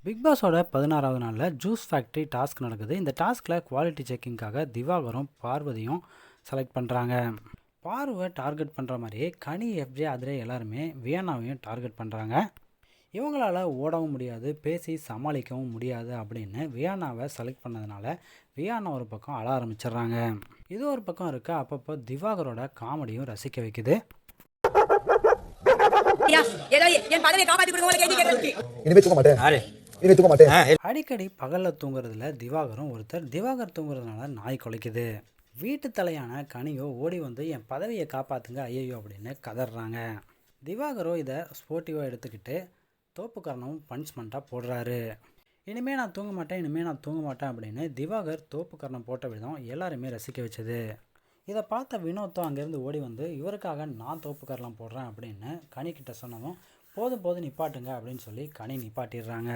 Big பாஸோட 16வது நாளில் juice factory task நடக்குது. இந்த டாஸ்கில் குவாலிட்டி செக்கிங்காக திவாகரும் பார்வதியும் செலக்ட் பண்ணுறாங்க. பார்வை டார்கெட் பண்ணுற மாதிரியே கனி, எஃப்ஜே, அதிரே எல்லாருமே வியன்னாவையும் டார்கெட் பண்ணுறாங்க. இவங்களால ஓடவும் முடியாது, பேசி சமாளிக்கவும் முடியாது அப்படின்னு வியன்னாவை செலக்ட் பண்ணதுனால வியன்னா ஒரு பக்கம் அழ ஆரம்பிச்சிடுறாங்க. இது ஒரு பக்கம் இருக்க, அப்பப்போ திவாகரோட காமெடியும் ரசிக்க வைக்குது. அடிக்கடி பகலில் தூங்குறதுல திவாகரும் ஒருத்தர். திவாகர் தூங்குறதுனால நாய் குலைக்குது. வீட்டு தலையான கனியோ ஓடி வந்து என் பதவியை காப்பாற்றுங்க ஐயோ அப்படின்னு கதறாங்க. திவாகரோ இதை ஸ்போர்ட்டிவாக எடுத்துக்கிட்டு தோப்புக்காரனும் பனிஷ்மெண்ட்டாக போடுறாரு. இனிமேல் நான் தூங்க மாட்டேன் அப்படின்னு திவாகர் தோப்புக்காரனம் போட்ட விதம் எல்லாருமே ரசிக்க வச்சது. இதை பார்த்த வினோத்தோ அங்கேருந்து ஓடி வந்து இவருக்காக நான் தோப்புக்காரலாம் போடுறேன் அப்படின்னு கனிக்கிட்ட சொன்னதும் போதும் நிப்பாட்டுங்க அப்படின்னு சொல்லி கனி நிப்பாட்டிடுறாங்க.